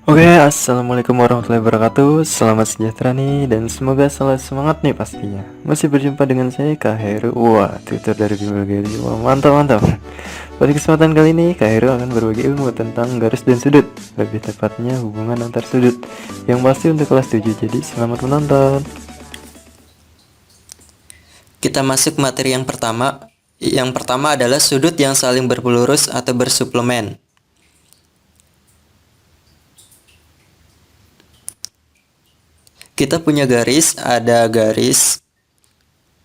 Oke, assalamualaikum warahmatullahi wabarakatuh. Selamat sejahtera nih, dan semoga selalu semangat nih pastinya. Masih berjumpa dengan saya Kak Heru. Wah, tutor dari Bimbel Gaji. Wah, mantap mantap. Pada kesempatan kali ini, Kak Heru akan berbagi ilmu tentang garis dan sudut. Lebih tepatnya hubungan antar sudut. Yang pasti untuk kelas 7. Jadi selamat menonton. Kita masuk materi yang pertama. Yang pertama adalah sudut yang saling berpelurus atau bersuplemen. Kita punya garis, ada garis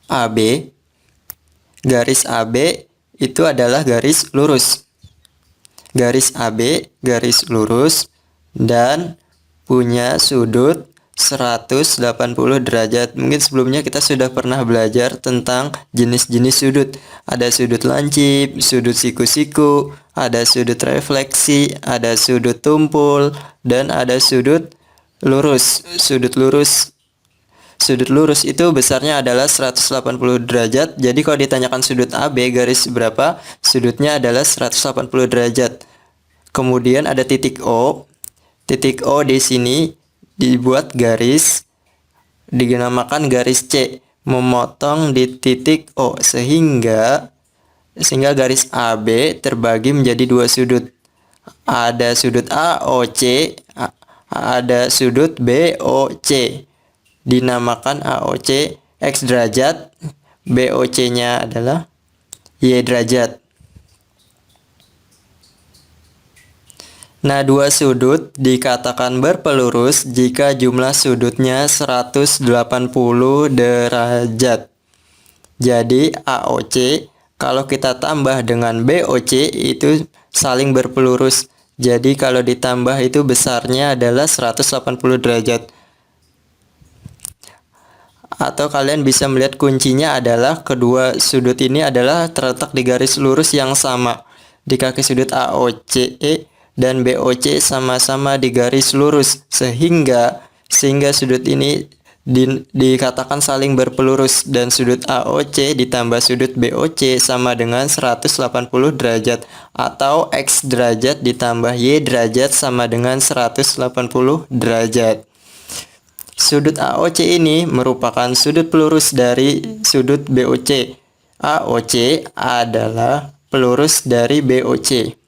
AB. Garis AB itu adalah garis lurus. Garis AB garis lurus dan punya sudut 180 derajat. Mungkin sebelumnya kita sudah pernah belajar tentang jenis-jenis sudut. Ada sudut lancip, sudut siku-siku, ada sudut refleksi, ada sudut tumpul, dan ada sudut lurus. Sudut lurus itu besarnya adalah 180 derajat. Jadi kalau ditanyakan sudut AB garis berapa, sudutnya adalah 180 derajat. Kemudian ada titik O. Titik O di sini dibuat garis, dinamakan garis C, memotong di titik O sehingga garis AB terbagi menjadi dua sudut. Ada sudut AOC, ada sudut BOC. Dinamakan AOC X derajat, BOC-nya adalah Y derajat. Nah, dua sudut dikatakan berpelurus jika jumlah sudutnya 180 derajat. Jadi AOC kalau kita tambah dengan BOC itu saling berpelurus. Jadi kalau ditambah itu besarnya adalah 180 derajat. Atau kalian bisa melihat kuncinya adalah kedua sudut ini adalah terletak di garis lurus yang sama. Di kaki sudut AOC dan BOC sama-sama di garis lurus sehingga sudut ini dikatakan saling berpelurus, dan sudut AOC ditambah sudut BOC sama dengan 180 derajat, atau X derajat ditambah Y derajat sama dengan 180 derajat. Sudut AOC ini merupakan sudut pelurus dari sudut BOC. AOC adalah pelurus dari BOC.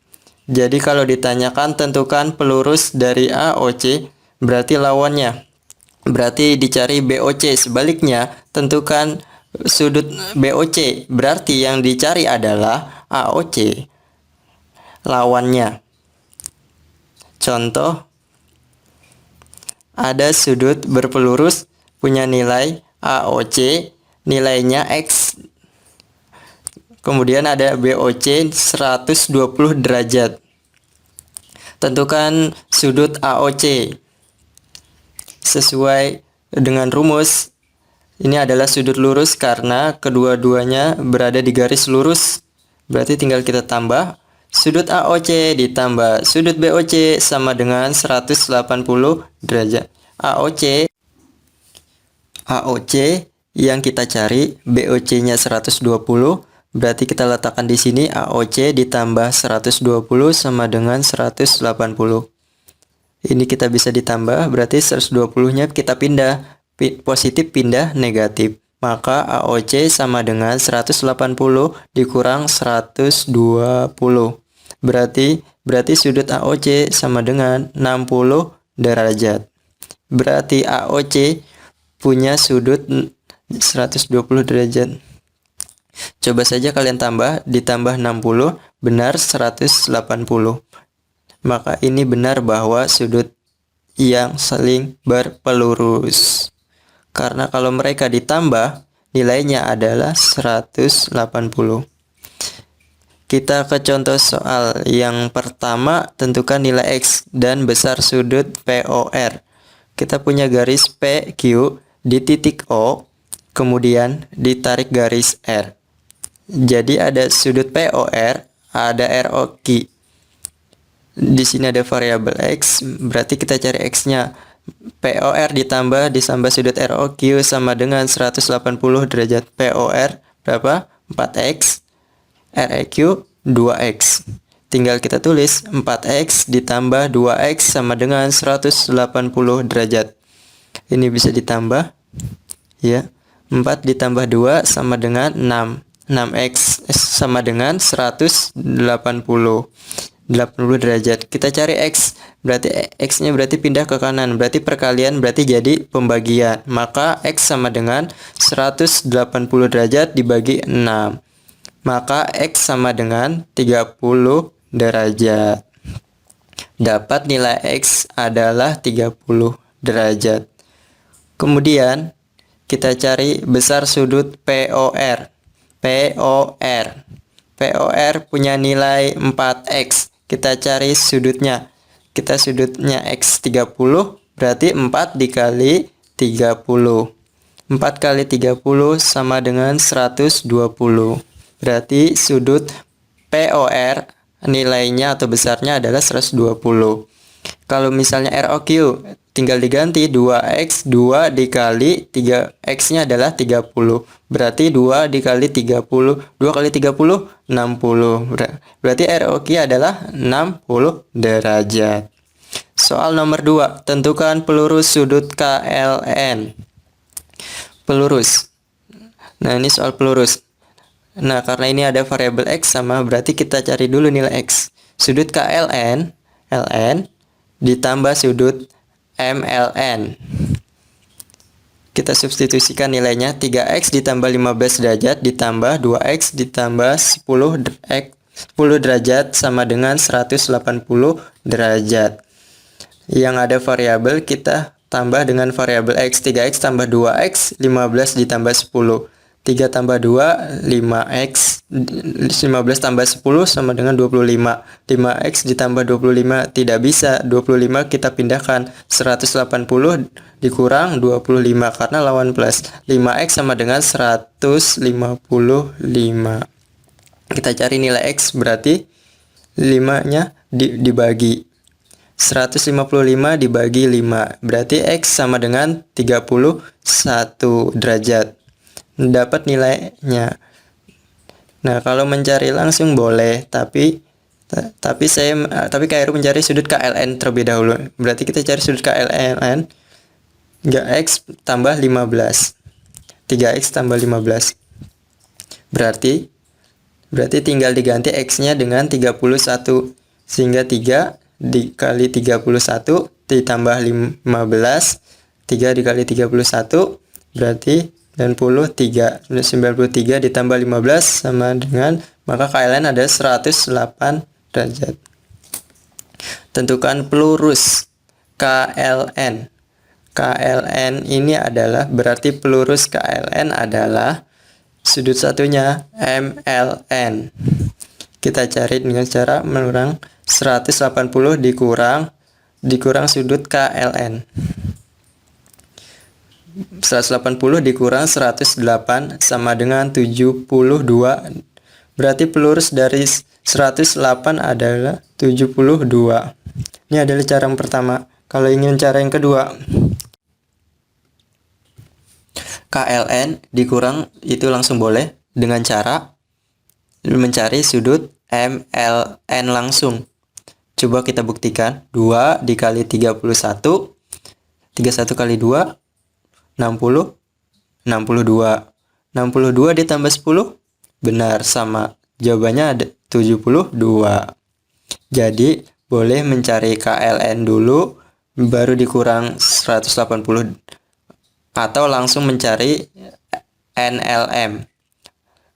Jadi kalau ditanyakan tentukan pelurus dari AOC, berarti lawannya. Berarti dicari BOC. Sebaliknya, tentukan sudut BOC. Berarti yang dicari adalah AOC. Lawannya. Contoh, ada sudut berpelurus punya nilai AOC, nilainya X. Kemudian ada BOC 120 derajat. Tentukan sudut AOC. Sesuai dengan rumus, ini adalah sudut lurus karena kedua-duanya berada di garis lurus. Berarti tinggal kita tambah. Sudut AOC ditambah sudut BOC sama dengan 180 derajat. AOC yang kita cari, BOC-nya 120. Berarti kita letakkan di sini AOC ditambah 120 sama dengan 180. Ini kita bisa ditambah, berarti 120-nya kita pindah. Positif pindah negatif. Maka AOC sama dengan 180 dikurang 120. Berarti sudut AOC sama dengan 60 derajat. Berarti AOC punya sudut 120 derajat. Coba saja kalian ditambah 60, benar 180. Maka ini benar bahwa sudut yang saling berpelurus. Karena kalau mereka ditambah, nilainya adalah 180. Kita ke contoh soal yang pertama, tentukan nilai X dan besar sudut POR. Kita punya garis PQ di titik O, kemudian ditarik garis R. Jadi ada sudut POR, ada ROQ. Di sini ada variabel X, berarti kita cari X-nya. POR ditambah sudut ROQ sama dengan 180 derajat. POR berapa? 4X. REQ 2X. tinggal kita tulis 4x ditambah 2x sama dengan 180 derajat. Ini bisa ditambah ya. 4 ditambah 2 sama dengan 6. 6x sama dengan 180 derajat. Kita cari x, berarti x-nya berarti pindah ke kanan, berarti perkalian berarti jadi pembagian. Maka x sama dengan 180 derajat dibagi 6. Maka x sama dengan 30 derajat. Dapat nilai x adalah 30 derajat. Kemudian kita cari besar sudut POR. POR punya nilai 4x. Kita cari sudutnya. Kita sudutnya x 30, berarti 4 dikali 30. 4 kali 30 sama dengan 120. Berarti sudut POR nilainya atau besarnya adalah 120. Kalau misalnya ROQ tinggal diganti 2x, 2 dikali 3x-nya adalah 30. Berarti 2 dikali 30, 2 kali 30, 60. Berarti ROQ adalah 60 derajat. Soal nomor 2, tentukan pelurus sudut KLN. Pelurus. Nah, ini soal pelurus. Nah, karena ini ada variabel x sama, berarti kita cari dulu nilai x. Sudut KLN, ditambah sudut MLN. Kita substitusikan nilainya 3x ditambah 15 derajat ditambah 2x ditambah 10 derajat sama dengan 180 derajat. Yang ada variabel kita tambah dengan variabel x. 3x tambah 2x, 15 ditambah 10. 3 tambah 2, 5x. 15 tambah 10 sama dengan 25. 5x ditambah 25 tidak bisa. 25 kita pindahkan. 180 dikurang 25 karena lawan plus. 5x sama dengan 155. Kita cari nilai x, berarti 5-nya dibagi. 155 dibagi 5. Berarti x sama dengan 31 derajat. Dapat nilainya. Nah, kalau mencari langsung boleh, tapi KRU mencari sudut KLN terlebih dahulu. Berarti kita cari sudut KLN. 3x tambah 15. 3x tambah 15. Berarti tinggal diganti x-nya dengan 31. Sehingga 3 dikali 31 ditambah 15. 3 dikali 31 berarti 93 ditambah 15 sama dengan, maka KLN ada 108 derajat. Tentukan pelurus KLN. KLN ini adalah, berarti pelurus KLN adalah sudut satunya MLN. Kita cari dengan cara mengurangi 180 dikurang sudut KLN. 180 dikurang 108 sama dengan 72. Berarti pelurus dari 108 adalah 72. Ini adalah cara yang pertama. Kalau ingin cara yang kedua, KLN dikurang itu langsung boleh dengan cara mencari sudut MLN langsung. Coba kita buktikan. 2 dikali 31. 31 kali 2 60, 62. 62 ditambah 10 benar sama. Jawabannya ada 72. Jadi boleh mencari KLN dulu baru dikurang 180 atau langsung mencari NLM.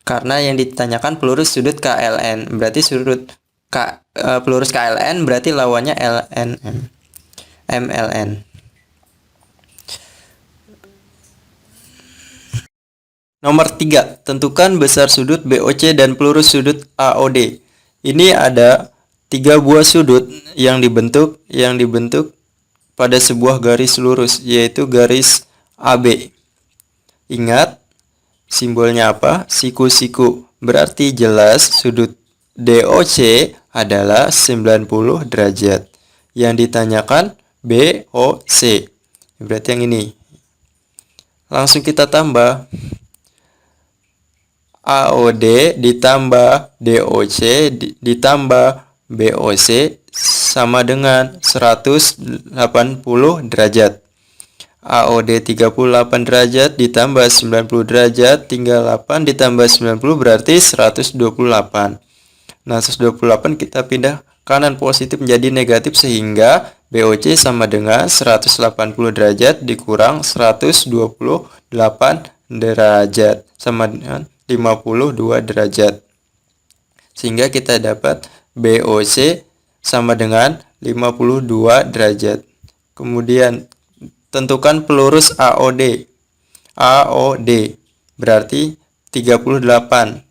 Karena yang ditanyakan pelurus sudut KLN, berarti pelurus KLN berarti lawannya MLN. Nomor 3, tentukan besar sudut BOC dan pelurus sudut AOD. Ini ada 3 buah sudut yang dibentuk pada sebuah garis lurus, yaitu garis AB. Ingat simbolnya apa? Siku-siku. Berarti jelas sudut DOC adalah 90 derajat. Yang ditanyakan BOC. Berarti yang ini. Langsung kita tambah. AOD ditambah DOC ditambah BOC sama dengan 180 derajat. AOD 38 derajat ditambah 90 derajat tinggal 8 ditambah 90 berarti 128. Nah, 128 kita pindah kanan positif menjadi negatif sehingga BOC sama dengan 180 derajat dikurang 128 derajat sama dengan 52 derajat. Sehingga kita dapat BOC sama dengan 52 derajat. Kemudian tentukan pelurus AOD. AOD berarti 38.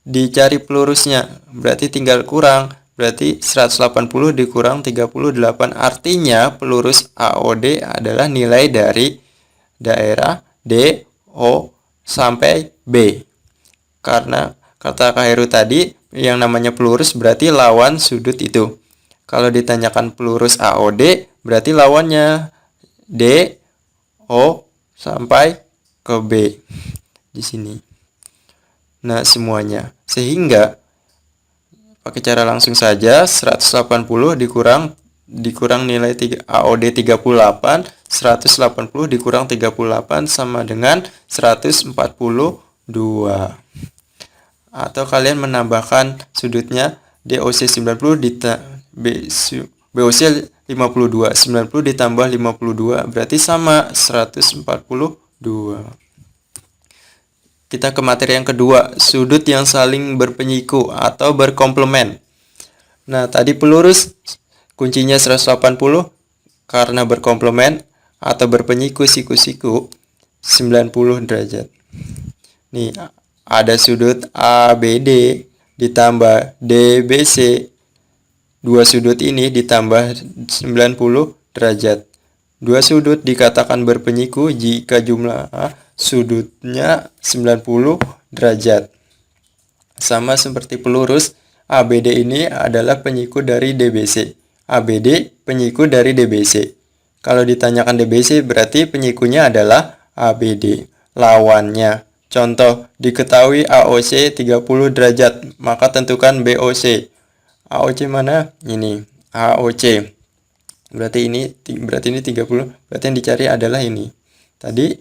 Dicari pelurusnya, berarti tinggal kurang. Berarti 180 dikurang 38. Artinya pelurus AOD adalah nilai dari daerah D, O, sampai B. Karena kata Kak Heru tadi, yang namanya pelurus berarti lawan sudut itu. Kalau ditanyakan pelurus AOD, berarti lawannya D, O, sampai ke B di sini. Nah, semuanya. Sehingga pakai cara langsung saja 180 dikurang nilai AOD 38, 180 dikurang 38 sama dengan 142. Atau kalian menambahkan sudutnya DOC 90 BOC 52, 90 ditambah 52 berarti sama 142. Kita ke materi yang kedua, sudut yang saling berpenyiku atau berkomplement. Nah, tadi pelurus kuncinya 180 karena berkomplement atau berpenyiku siku-siku 90 derajat. Nih, ada sudut ABD ditambah DBC. Dua sudut ini ditambah 90 derajat. Dua sudut dikatakan berpenyiku jika jumlah sudutnya 90 derajat. Sama seperti pelurus, ABD ini adalah penyiku dari DBC. ABD penyiku dari DBC. Kalau ditanyakan DBC berarti penyikunya adalah ABD. Lawannya. Contoh, diketahui AOC 30 derajat, maka tentukan BOC. AOC mana? Ini AOC. Berarti ini 30. Berarti yang dicari adalah ini. Tadi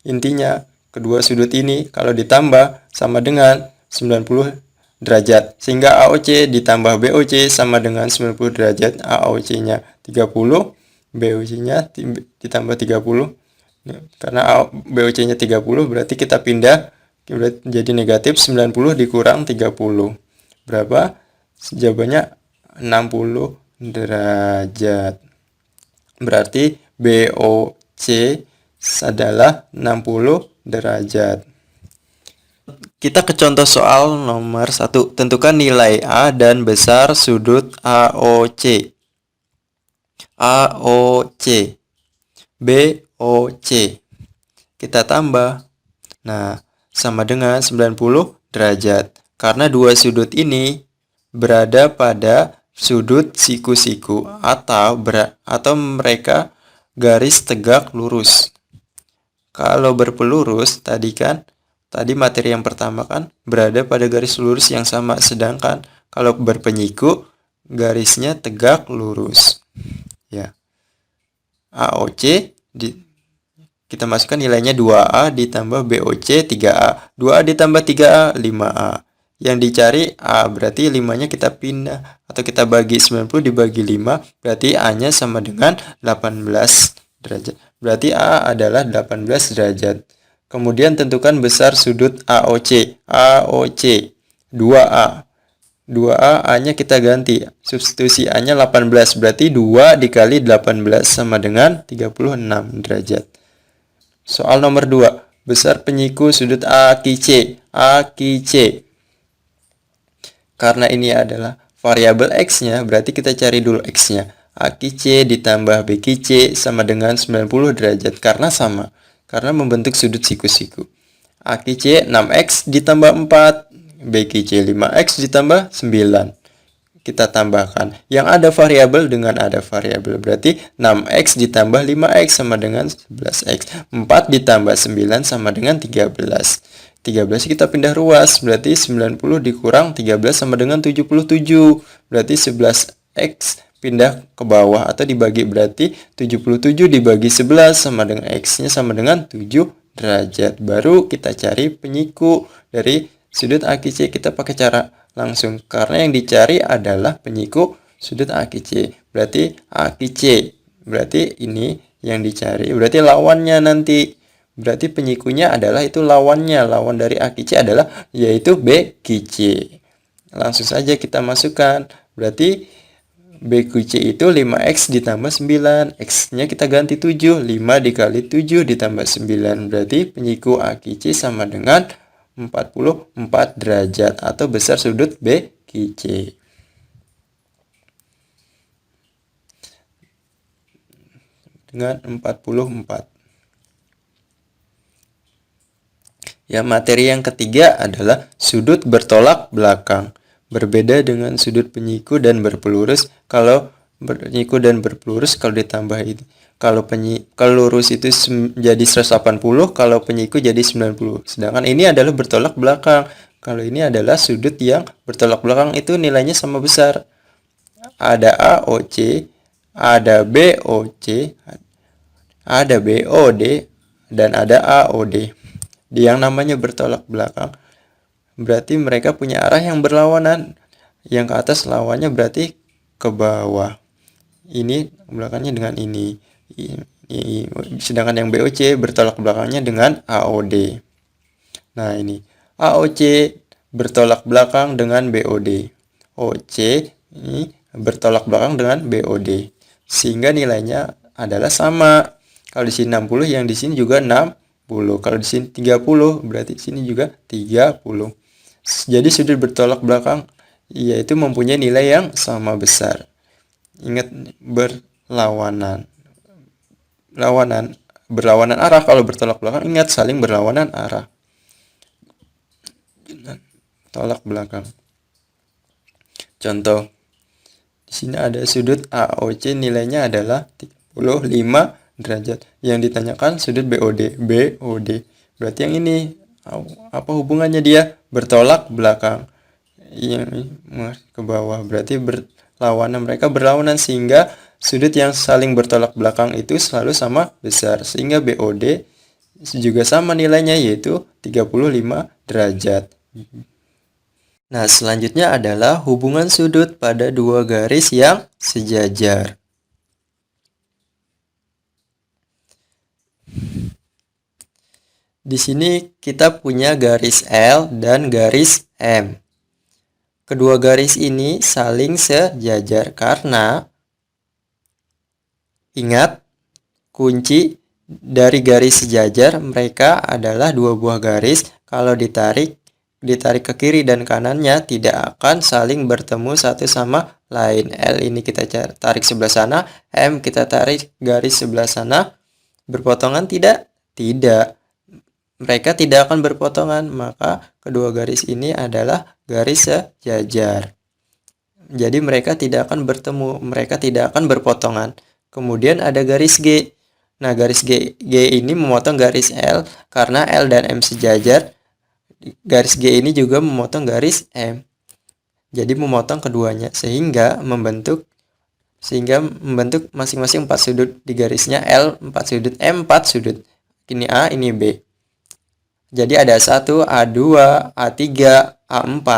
intinya kedua sudut ini kalau ditambah sama dengan 90 derajat. Sehingga AOC ditambah BOC sama dengan 90 derajat. AOC-nya 30, BOC-nya ditambah 30. Karena BOC-nya 30 berarti kita pindah jadi negatif 90 dikurang 30. Berapa? Jawabannya 60 derajat. Berarti BOC adalah 60 derajat. Kita ke contoh soal nomor 1. Tentukan nilai A dan besar sudut AOC. AOC. BOC. Kita tambah. Nah, sama dengan 90 derajat. Karena dua sudut ini berada pada sudut siku-siku atau mereka garis tegak lurus. Kalau berpelurus tadi materi yang pertama kan berada pada garis lurus yang sama, sedangkan kalau berpenyiku garisnya tegak lurus. Ya. AOC kita masukkan nilainya 2A ditambah BOC 3A. 2A ditambah 3A 5A. Yang dicari A, berarti 5-nya kita pindah atau kita bagi 90 dibagi 5, berarti A-nya sama dengan 18 derajat. Berarti A adalah 18 derajat. Kemudian tentukan besar sudut AOC. AOC 2A. 2A, A-nya kita ganti. Substitusi A-nya 18, berarti 2 dikali 18 sama dengan 36 derajat. Soal nomor 2. Besar penyiku sudut AQC. AQC. Karena ini adalah variabel X-nya, berarti kita cari dulu X-nya. AQC ditambah BQC sama dengan 90 derajat. Karena sama. Karena membentuk sudut siku-siku. AQC 6X ditambah 4. BQC 5X ditambah 9. Kita tambahkan. Yang ada variabel dengan ada variabel. Berarti 6X ditambah 5X sama dengan 11X. 4 ditambah 9 sama dengan 13. 13 kita pindah ruas, berarti 90 dikurang 13 sama dengan 77. Berarti 11x pindah ke bawah atau dibagi, berarti 77 dibagi 11 sama dengan x-nya sama dengan 7 derajat. Baru kita cari penyiku dari sudut AQC. Kita pakai cara langsung karena yang dicari adalah penyiku sudut AQC. Berarti AQC, berarti ini yang dicari, berarti lawannya nanti. Berarti penyikunya adalah itu lawannya. Lawan dari AQC adalah yaitu BQC. Langsung saja kita masukkan. Berarti BQC itu 5x ditambah 9. X-nya kita ganti 7. 5 dikali 7 ditambah 9. Berarti penyiku AQC sama dengan 44 derajat atau besar sudut BQC. Dengan 44. Ya, materi yang ketiga adalah sudut bertolak belakang. Berbeda dengan sudut penyiku dan berpelurus. Kalau penyiku dan berpelurus kalau ditambah itu. Kalau lurus itu jadi 180, kalau penyiku jadi 90. Sedangkan ini adalah bertolak belakang. Kalau ini adalah sudut yang bertolak belakang itu nilainya sama besar. Ada AOC, ada BOC, ada BOD, dan ada AOD. Yang namanya bertolak belakang berarti mereka punya arah yang berlawanan. Yang ke atas lawannya berarti ke bawah. Ini belakangnya dengan ini. Sedangkan yang BOC bertolak belakangnya dengan AOD. Nah, ini AOC bertolak belakang dengan BOD. OC ini bertolak belakang dengan BOD. Sehingga nilainya adalah sama. Kalau di sini 60, yang di sini juga 60. Kalau di sini 30, berarti di sini juga 30. Jadi sudut bertolak belakang yaitu mempunyai nilai yang sama besar. Ingat, berlawanan. Berlawanan arah. Kalau bertolak belakang, ingat saling berlawanan arah. Tolak belakang. Contoh, di sini ada sudut AOC, nilainya adalah 35 derajat. Yang ditanyakan sudut BOD. Berarti yang ini apa hubungannya? Dia bertolak belakang. Yang ke bawah berarti berlawanan, mereka berlawanan sehingga sudut yang saling bertolak belakang itu selalu sama besar. Sehingga BOD juga sama nilainya yaitu 35 derajat. Nah, selanjutnya adalah hubungan sudut pada dua garis yang sejajar. Di sini kita punya garis L dan garis M. Kedua garis ini saling sejajar karena ingat, kunci dari garis sejajar mereka adalah dua buah garis. Kalau ditarik ke kiri dan kanannya tidak akan saling bertemu satu sama lain. L ini kita tarik sebelah sana, M kita tarik garis sebelah sana. Berpotongan tidak? Tidak. Mereka tidak akan berpotongan, maka kedua garis ini adalah garis sejajar. Jadi mereka tidak akan bertemu, mereka tidak akan berpotongan. Kemudian ada garis G. Nah, garis G ini memotong garis L karena L dan M sejajar. Garis G ini juga memotong garis M. Jadi memotong keduanya sehingga membentuk masing-masing 4 sudut di garisnya. L 4 sudut, M 4 sudut. Ini A, ini B. Jadi ada 1, A2, A3, A4.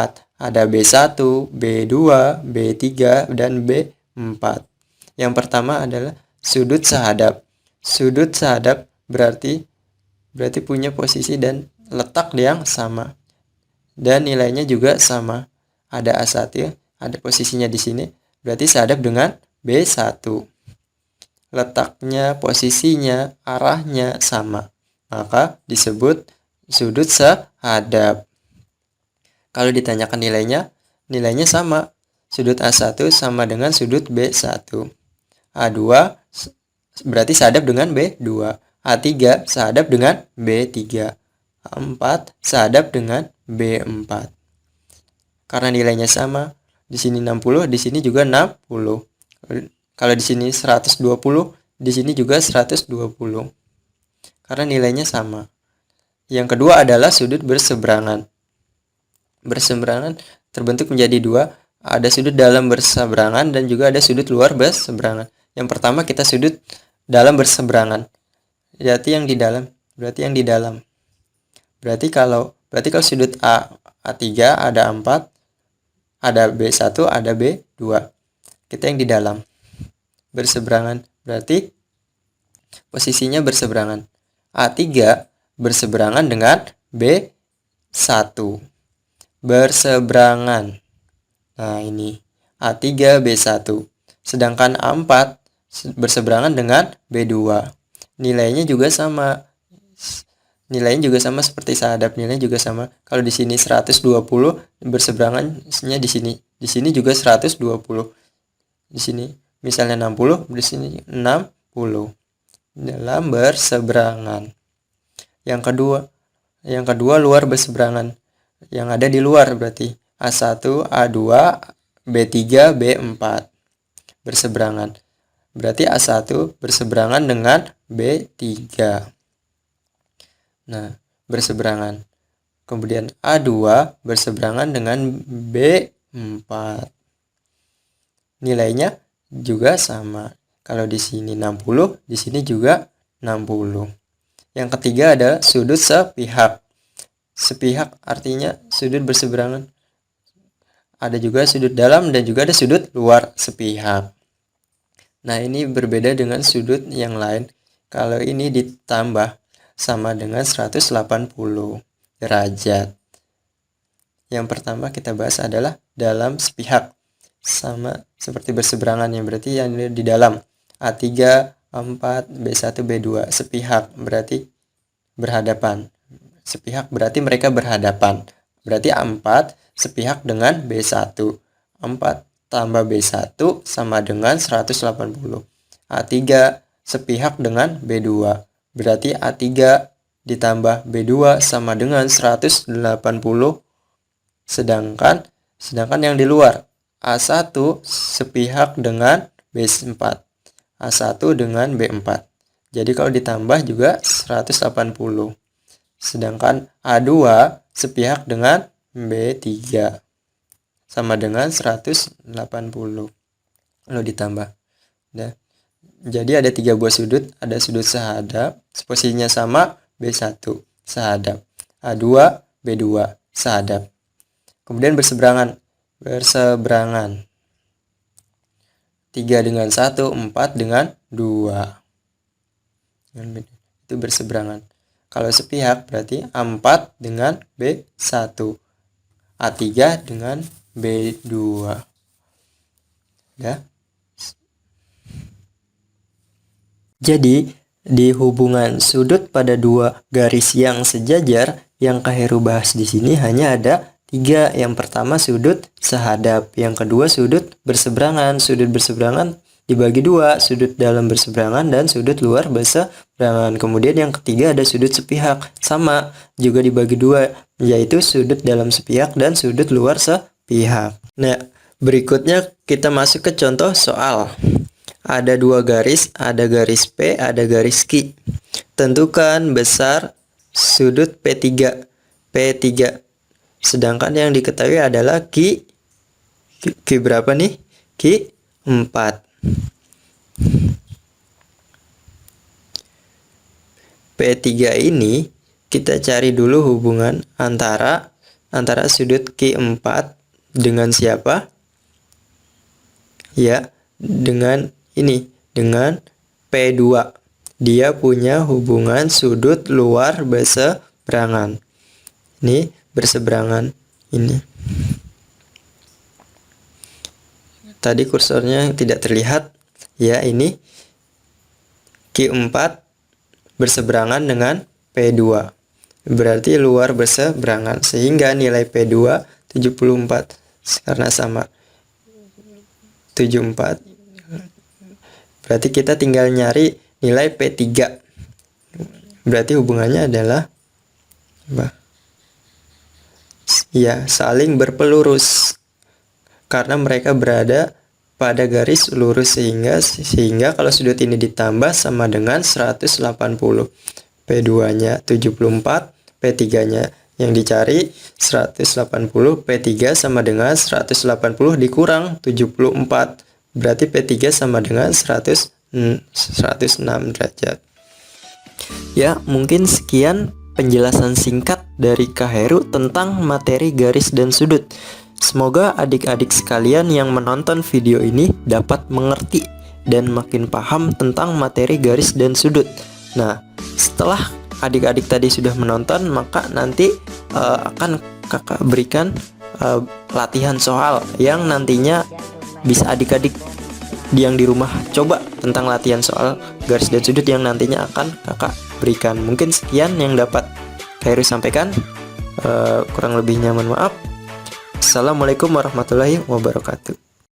Ada B1, B2, B3, dan B4. Yang pertama adalah sudut sehadap. Sudut sehadap berarti punya posisi dan letak yang sama. Dan nilainya juga sama. Ada A1, ada posisinya di sini. Berarti sehadap dengan B1. Letaknya, posisinya, arahnya sama. Maka disebut sudut sehadap. Kalau ditanyakan nilainya sama. Sudut A1 sama dengan sudut B1. A2 berarti sehadap dengan B2. A3 sehadap dengan B3. A4 sehadap dengan B4. Karena nilainya sama, di sini 60, di sini juga 60. Kalau di sini 120, di sini juga 120. Karena nilainya sama. Yang kedua adalah sudut berseberangan. Berseberangan terbentuk menjadi dua, ada sudut dalam berseberangan dan juga ada sudut luar berseberangan. Yang pertama kita sudut dalam berseberangan. Berarti yang di dalam. Berarti kalau sudut A3 ada 4, ada B1, ada B2. Kita yang di dalam. Berseberangan. Berarti posisinya berseberangan. A3 berseberangan dengan B1. Berseberangan. Nah, ini A3 B1. Sedangkan A4 berseberangan dengan B2. Nilainya juga sama. Seperti sahadap, nilainya juga sama. Kalau di sini 120, berseberangannya di sini. Di sini juga 120. Di sini misalnya 60, di sini 60. Dalam berseberangan. Yang kedua luar berseberangan. Yang ada di luar berarti A1, A2, B3, B4 berseberangan. Berarti A1 berseberangan dengan B3. Nah, berseberangan. Kemudian A2 berseberangan dengan B4. Nilainya juga sama. Kalau di sini 60, di sini juga 60. Yang ketiga ada sudut sepihak. Sepihak artinya sudut berseberangan. Ada juga sudut dalam dan juga ada sudut luar sepihak. Nah, ini berbeda dengan sudut yang lain. Kalau ini ditambah sama dengan 180 derajat. Yang pertama kita bahas adalah dalam sepihak. Sama seperti berseberangan, yang berarti yang di dalam. A3, A4, B1, B2. Sepihak berarti berhadapan. Sepihak berarti mereka berhadapan. Berarti A4 sepihak dengan B1. A4 tambah B1 sama dengan 180. A3 sepihak dengan B2. Berarti A3 ditambah B2 sama dengan 180. Sedangkan yang di luar, A1 sepihak dengan B4. A1 dengan B4. Jadi kalau ditambah juga 180. Sedangkan A2 sepihak dengan B3. Sama dengan 180. Lalu ditambah. Nah, jadi ada 3 buah sudut. Ada sudut sahadap, posisinya sama, B1 sahadap. A2, B2 sahadap. Kemudian berseberangan. 3 dengan 1, 4 dengan 2. Itu berseberangan. Kalau sepihak berarti A4 dengan B1. A3 dengan B2. Ya. Jadi, di hubungan sudut pada dua garis yang sejajar, yang Kak Heru bahas di sini hanya ada 3. Yang pertama sudut sahadap, yang kedua sudut berseberangan. Sudut berseberangan dibagi 2, sudut dalam berseberangan dan sudut luar berseberangan. Kemudian yang ketiga ada sudut sepihak, sama juga dibagi 2, yaitu sudut dalam sepihak dan sudut luar sepihak. Nah, berikutnya kita masuk ke contoh soal. Ada 2 garis, ada garis P, ada garis Q. Tentukan besar sudut P3. Sedangkan yang diketahui adalah Q berapa nih? Q 4. P3 ini kita cari dulu hubungan antara sudut Q4 dengan siapa? Ya, dengan ini, dengan P2. Dia punya hubungan sudut luar berseberangan. Ini berseberangan ini. Tadi kursornya tidak terlihat. Ya, ini Q4 berseberangan dengan P2. Berarti luar berseberangan. Sehingga nilai P2 74. Karena sama 74. Berarti kita tinggal nyari nilai P3. Berarti hubungannya adalah apa? Ya, saling berpelurus. Karena mereka berada pada garis lurus sehingga kalau sudut ini ditambah sama dengan 180. P2-nya 74, P3-nya. Yang dicari 180 P3 sama dengan 180 dikurang 74. Berarti P3 sama dengan 106 derajat. Ya, mungkin sekian penjelasan singkat dari Kak Heru tentang materi garis dan sudut. Semoga adik-adik sekalian yang menonton video ini dapat mengerti dan makin paham tentang materi garis dan sudut. Nah, setelah adik-adik tadi sudah menonton, maka nanti akan kakak berikan latihan soal yang nantinya bisa adik-adik yang di rumah coba tentang latihan soal garis dan sudut yang nantinya akan kakak berikan. Mungkin sekian yang dapat Heru sampaikan. Kurang lebihnya mohon maaf. Assalamualaikum warahmatullahi wabarakatuh.